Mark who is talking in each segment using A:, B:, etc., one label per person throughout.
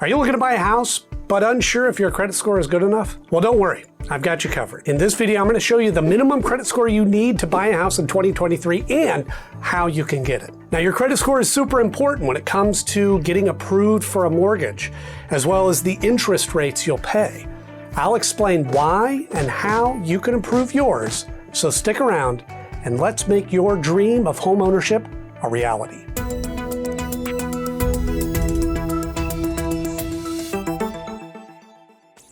A: Are you looking to buy a house, but unsure if your credit score is good enough? Well, don't worry, I've got you covered. In this video, I'm going to show you the minimum credit score you need to buy a house in 2023 and how you can get it. Now, your credit score is super important when it comes to getting approved for a mortgage, as well as the interest rates you'll pay. I'll explain why and how you can improve yours, so stick around and let's make your dream of home ownership a reality.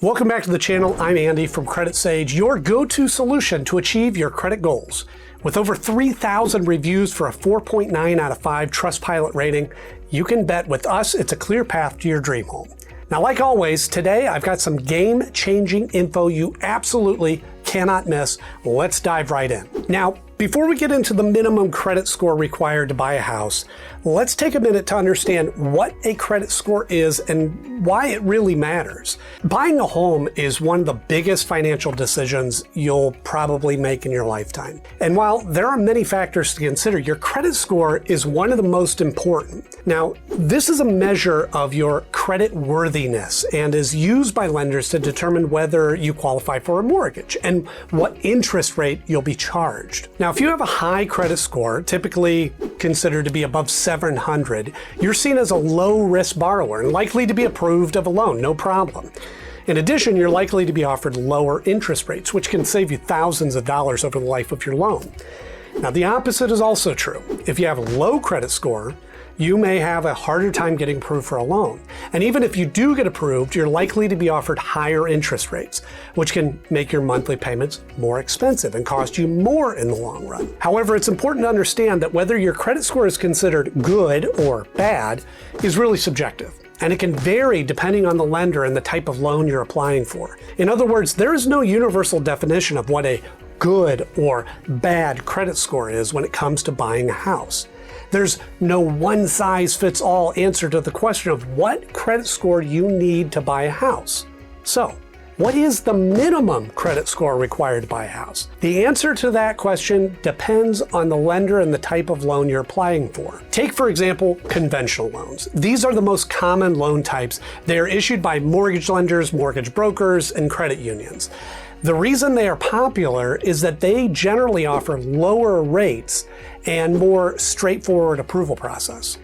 A: Welcome back to the channel. I'm Andy from Credit Sage, your go-to solution to achieve your credit goals. With over 3,000 reviews for a 4.9 out of 5 Trustpilot rating, you can bet with us it's a clear path to your dream home. Now, like always, today I've got some game-changing info you absolutely cannot miss. Let's dive right in. Now, before we get into the minimum credit score required to buy a house, let's take a minute to understand what a credit score is and why it really matters. Buying a home is one of the biggest financial decisions you'll probably make in your lifetime. And while there are many factors to consider, your credit score is one of the most important. Now, this is a measure of your credit worthiness and is used by lenders to determine whether you qualify for a mortgage and what interest rate you'll be charged. Now, if you have a high credit score, typically considered to be above 700, you're seen as a low-risk borrower and likely to be approved of a loan, no problem. In addition, you're likely to be offered lower interest rates, which can save you thousands of dollars over the life of your loan. Now, the opposite is also true. If you have a low credit score, you may have a harder time getting approved for a loan. And even if you do get approved, you're likely to be offered higher interest rates, which can make your monthly payments more expensive and cost you more in the long run. However, it's important to understand that whether your credit score is considered good or bad is really subjective, and it can vary depending on the lender and the type of loan you're applying for. In other words, there is no universal definition of what a good or bad credit score is when it comes to buying a house. There's no one-size-fits-all answer to the question of what credit score you need to buy a house. So, what is the minimum credit score required to buy a house? The answer to that question depends on the lender and the type of loan you're applying for. Take, for example, conventional loans. These are the most common loan types. They are issued by mortgage lenders, mortgage brokers, and credit unions. The reason they are popular is that they generally offer lower rates and more straightforward approval process.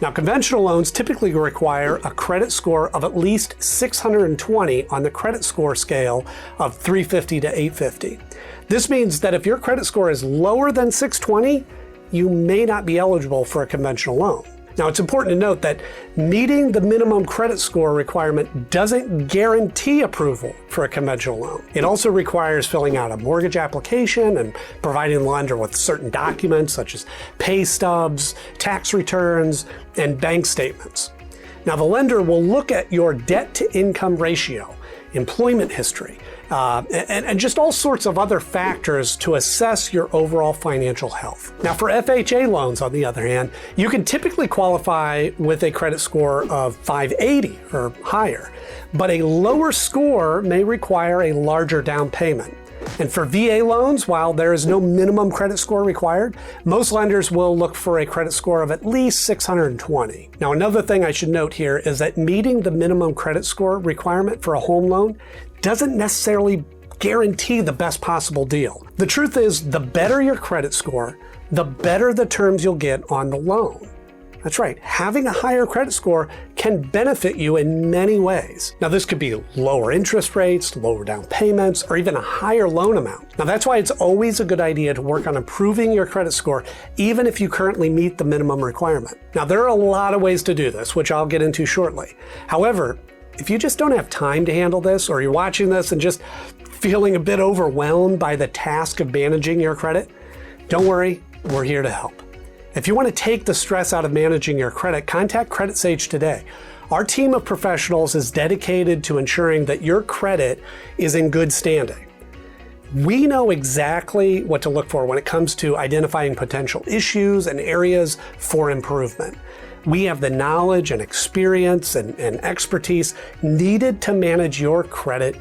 A: Now, conventional loans typically require a credit score of at least 620 on the credit score scale of 350 to 850. This means that if your credit score is lower than 620, you may not be eligible for a conventional loan. Now, it's important to note that meeting the minimum credit score requirement doesn't guarantee approval for a conventional loan. It also requires filling out a mortgage application and providing the lender with certain documents such as pay stubs, tax returns, and bank statements. Now, the lender will look at your debt-to-income ratio, employment history, and just all sorts of other factors to assess your overall financial health. Now, for FHA loans, on the other hand, you can typically qualify with a credit score of 580 or higher, but a lower score may require a larger down payment. And for VA loans, while there is no minimum credit score required, most lenders will look for a credit score of at least 620. Now, another thing I should note here is that meeting the minimum credit score requirement for a home loan doesn't necessarily guarantee the best possible deal. The truth is, the better your credit score, the better the terms you'll get on the loan. That's right, having a higher credit score can benefit you in many ways. Now, this could be lower interest rates, lower down payments, or even a higher loan amount. Now, that's why it's always a good idea to work on improving your credit score, even if you currently meet the minimum requirement. Now, there are a lot of ways to do this, which I'll get into shortly. However, if you just don't have time to handle this, or you're watching this and just feeling a bit overwhelmed by the task of managing your credit, don't worry, we're here to help. If you want to take the stress out of managing your credit, contact Credit Sage today. Our team of professionals is dedicated to ensuring that your credit is in good standing. We know exactly what to look for when it comes to identifying potential issues and areas for improvement. We have the knowledge and experience and expertise needed to manage your credit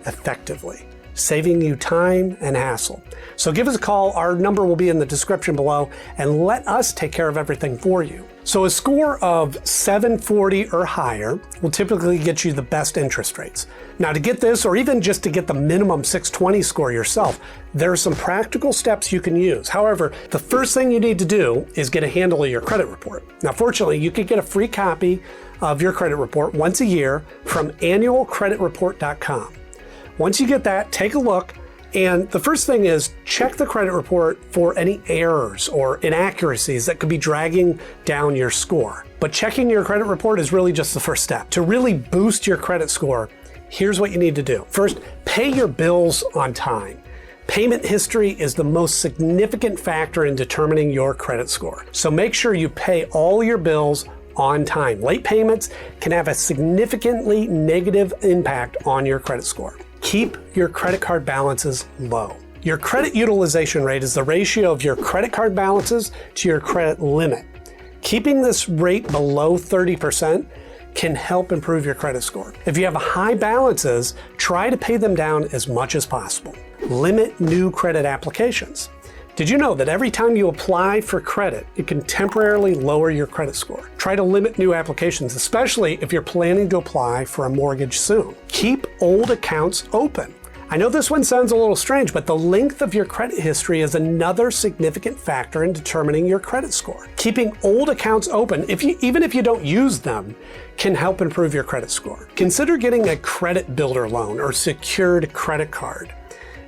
A: effectively. saving you time and hassle. So give us a call. Our number will be in the description below, and let us take care of everything for you. So a score of 740 or higher will typically get you the best interest rates. Now, to get this, or even just to get the minimum 620 score yourself, there are some practical steps you can use. However, the first thing you need to do is get a handle of your credit report. Now, fortunately, you can get a free copy of your credit report once a year from annualcreditreport.com. Once you get that, take a look. And the first thing is check the credit report for any errors or inaccuracies that could be dragging down your score. But checking your credit report is really just the first step. To really boost your credit score, here's what you need to do. First, pay your bills on time. Payment history is the most significant factor in determining your credit score. So make sure you pay all your bills on time. Late payments can have a significantly negative impact on your credit score. Keep your credit card balances low. Your credit utilization rate is the ratio of your credit card balances to your credit limit. Keeping this rate below 30% can help improve your credit score. If you have high balances, try to pay them down as much as possible. Limit new credit applications. Did you know that every time you apply for credit, it can temporarily lower your credit score? Try to limit new applications, especially if you're planning to apply for a mortgage soon. Keep old accounts open. I know this one sounds a little strange, but the length of your credit history is another significant factor in determining your credit score. Keeping old accounts open, even if you don't use them, can help improve your credit score. Consider getting a credit builder loan or secured credit card.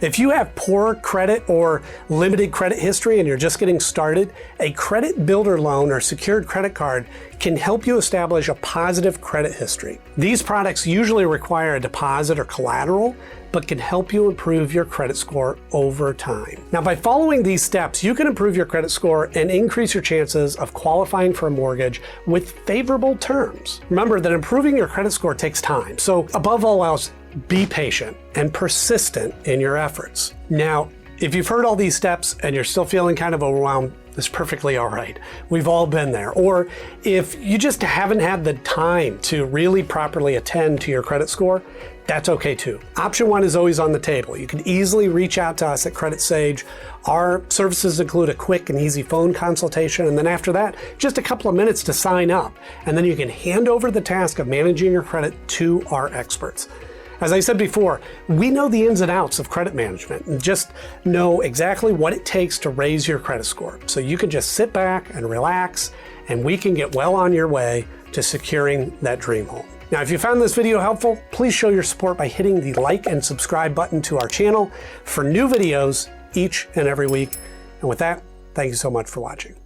A: If you have poor credit or limited credit history and you're just getting started, a credit builder loan or secured credit card can help you establish a positive credit history. These products usually require a deposit or collateral, but can help you improve your credit score over time. Now, by following these steps, you can improve your credit score and increase your chances of qualifying for a mortgage with favorable terms. Remember that improving your credit score takes time, so above all else, be patient and persistent in your efforts. Now, if you've heard all these steps and you're still feeling kind of overwhelmed, that's perfectly all right. We've all been there. Or if you just haven't had the time to really properly attend to your credit score, that's okay too. Option one is always on the table. You can easily reach out to us at Credit Sage. Our services include a quick and easy phone consultation, and then after that, just a couple of minutes to sign up. And then you can hand over the task of managing your credit to our experts. As I said before, we know the ins and outs of credit management and just know exactly what it takes to raise your credit score. So you can just sit back and relax, and we can get well on your way to securing that dream home. Now, if you found this video helpful, please show your support by hitting the like and subscribe button to our channel for new videos each and every week. And with that, thank you so much for watching.